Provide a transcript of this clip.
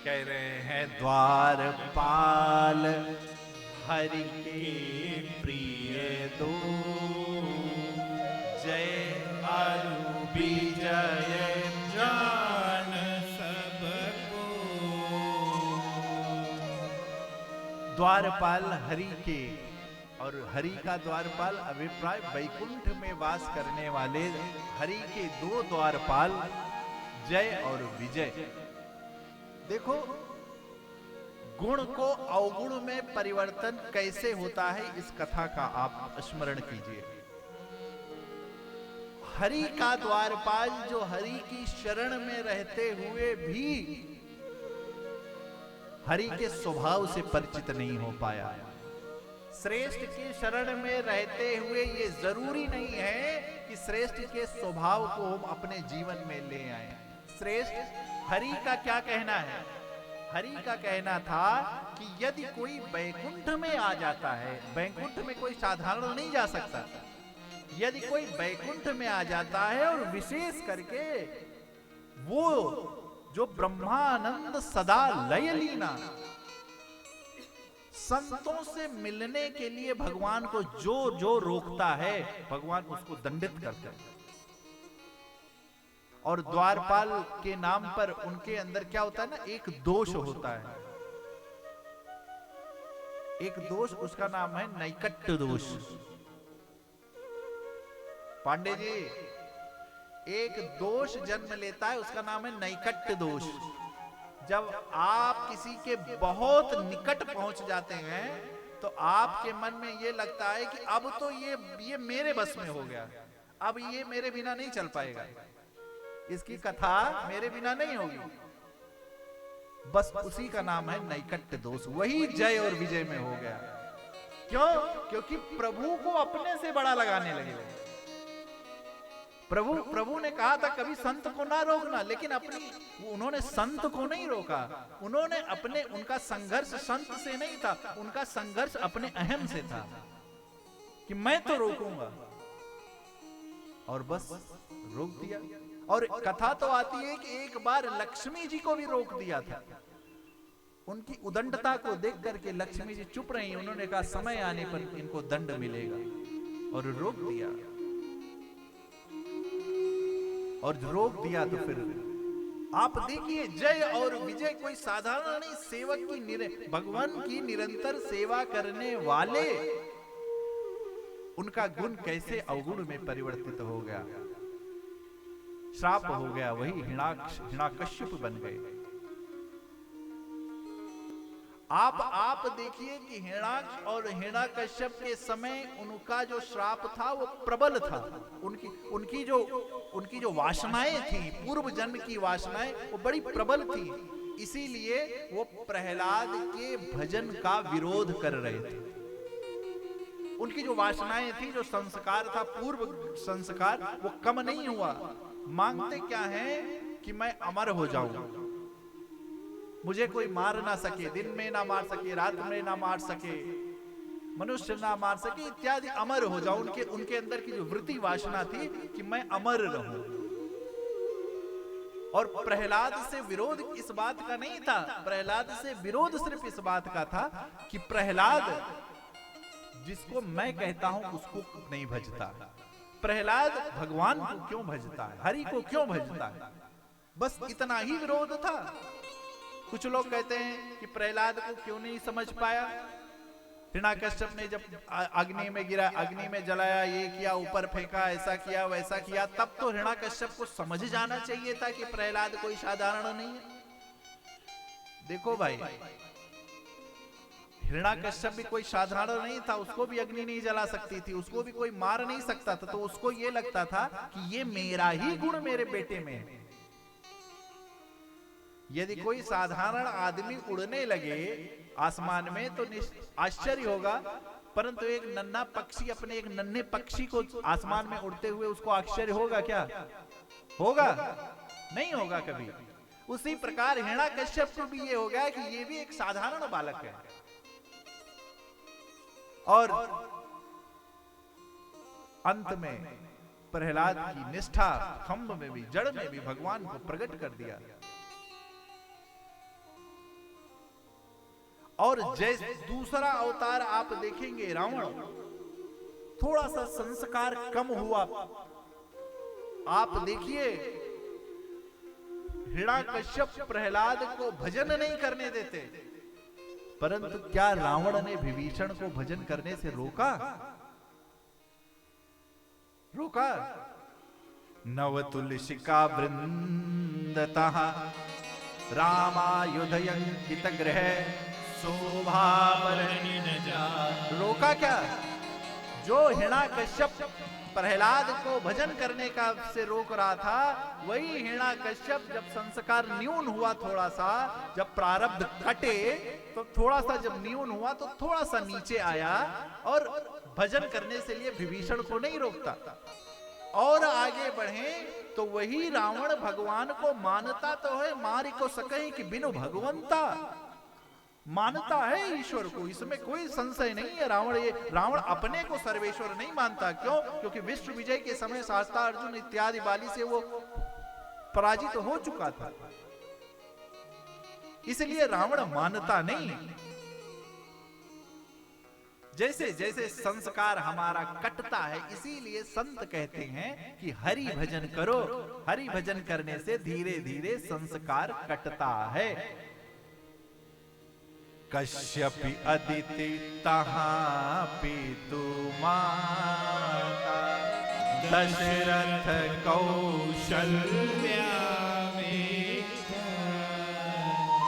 कह रहे हैं द्वारपाल हरि के प्रिय दो, जय अरु विजय जान सबको। द्वारपाल हरि के, और हरि का द्वारपाल अभिप्राय वैकुंठ में वास करने वाले हरि के दो द्वारपाल जय और विजय। देखो गुण को अवगुण में परिवर्तन कैसे होता है, इस कथा का आप स्मरण कीजिए। हरि का द्वारपाल जो हरि की शरण में रहते हुए भी हरि के स्वभाव से परिचित नहीं हो पाया। श्रेष्ठ के शरण में रहते हुए ये जरूरी नहीं है कि श्रेष्ठ के स्वभाव को हम अपने जीवन में ले आए। श्रेष्ठ हरि का क्या कहना है? हरि का कहना था कि यदि कोई वैकुंठ में आ जाता है, वैकुंठ में कोई साधारण नहीं जा सकता, यदि कोई वैकुंठ में आ जाता है और विशेष करके वो जो ब्रह्मानंद सदा लय लीना, संतों से मिलने के लिए भगवान को जो जो रोकता है भगवान उसको दंडित करते हैं। और द्वारपाल के नाम पर उनके अंदर क्या होता है ना, एक दोष होता है, एक दोष, उसका नाम है नैकट्य दोष। पांडे जी, एक दोष जन्म लेता है, उसका नाम है नैकट्य दोष। जब आप किसी के बहुत निकट पहुंच जाते हैं तो आपके मन में ये लगता है कि अब तो ये मेरे बस में हो गया, अब ये मेरे बिना नहीं चल पाएगा, इसकी कथा मेरे बिना नहीं होगी। बस उसी का नाम है नैकट्य दोष। वही जय और विजय में हो गया। क्यों? क्योंकि प्रभु को अपने से बड़ा लगाने लगे। प्रभु ने कहा था कभी संत को ना रोकना, लेकिन उन्होंने संत को नहीं रोका, उन्होंने उनका संघर्ष संत से नहीं था, उनका संघर्ष अपने अहम से था कि मैं तो रोकूंगा, और बस रोक दिया। और कथा तो आती है कि एक बार लक्ष्मी जी को भी रोक दिया था। उनकी उदंडता को देख करके लक्ष्मी जी चुप रही, उन्होंने कहा समय आने पर इनको दंड मिलेगा, और रोक दिया। और रोक दिया तो फिर आप देखिए, जय और विजय कोई साधारण नहीं, सेवक की भगवान की निरंतर सेवा करने वाले, उनका गुण कैसे अवगुण में परिवर्तित हो गया, श्राप हो गया, वही हिरण्यकश्यप बन गए। आप देखिए कि हिरण्याक्ष और हिरण्यकश्यप के समय उनका जो श्राप था वो प्रबल था। उनकी जो वासनाएं थी, पूर्व जन्म की वासनाएं, वो बड़ी प्रबल थी। इसीलिए वो प्रहलाद के भजन का विरोध कर रहे थे। उनकी जो वासनाएं थी, जो संस्कार था, पूर्व संस्कार, वो कम नहीं हुआ। मांगते क्या है कि मैं अमर हो जाऊं, मुझे कोई मार ना सके, दिन में ना मार सके, रात में ना मार सके, मनुष्य ना मार सके इत्यादि, अमर हो जाऊं। उनके अंदर की जो वृत्ति वासना थी कि मैं अमर रहूं। और प्रहलाद से विरोध इस बात का नहीं था, प्रहलाद से विरोध सिर्फ इस बात का था कि प्रहलाद जिसको मैं कहता हूं उसको नहीं भजता, प्रहलाद भगवान को क्यों भजता है, हरि को क्यों भजता है, बस इतना ही विरोध था। कुछ लोग कहते हैं कि प्रहलाद को क्यों नहीं समझ पाया, हिरण्याकश्यप ने जब अग्नि में गिरा, अग्नि में जलाया, ये किया, ऊपर फेंका, ऐसा किया वैसा किया, तब तो हिरण्याकश्यप को समझ जाना चाहिए था कि प्रहलाद कोई साधारण नहीं है। देखो भाई, हिरण्याकश्यप भी कोई साधारण नहीं था, उसको भी अग्नि नहीं जला सकती थी, उसको भी कोई मार नहीं सकता था, तो उसको ये लगता था कि ये मेरा ही गुण मेरे बेटे में है। यदि कोई साधारण आदमी उड़ने लगे आसमान में तो आश्चर्य होगा, परंतु एक नन्हा पक्षी अपने एक नन्हे पक्षी को आसमान में उड़ते हुए उसको आश्चर्य होगा क्या? होगा? नहीं होगा कभी। उसी प्रकार हिरण्याकश्यप को भी ये हो गया कि ये भी एक साधारण बालक है, और अंत में प्रहलाद की निष्ठा खंभ में भी, जड़ में भी भगवान को प्रकट कर दिया। और जैसे दूसरा अवतार आप देखेंगे रावण, थोड़ा सा संस्कार कम हुआ। आप देखिए हिरण्यकश्यप प्रहलाद को भजन नहीं करने देते, परंतु क्या रावण ने विभीषण को भजन करने से रोका? रोका। नव तुलसिका वृंदतः रामायुधयंकित गृह शोभावरणि न जा। रोका क्या? जो हिरण्यकश्यप प्रहलाद को भजन करने का से रोक रहा था, वही हिरण्यकश्यप जब संस्कार न्यून हुआ, थोड़ा सा जब प्रारब्ध कटे तो थोड़ा सा जब न्यून हुआ तो थोड़ा सा नीचे आया और भजन करने से लिए विभीषण को नहीं रोकता। और आगे बढ़े तो वही रावण भगवान को मानता तो है, मारी को सके कि बिनु भगवंता, मानता है ईश्वर को, इसमें कोई संशय नहीं है। रावण अपने को सर्वेश्वर नहीं मानता। क्यों? क्योंकि विश्व विजय के समय शास्ता अर्जुन इत्यादि वाली से वो पराजित हो चुका था, इसलिए रावण मानता नहीं। जैसे जैसे संस्कार हमारा कटता है, इसीलिए संत कहते हैं कि हरि भजन करो। हरि भजन करने से धीरे धीरे संस्कार कटता है। कश्यपि अदिति तहां पितु माता, दशरथ कौशल्या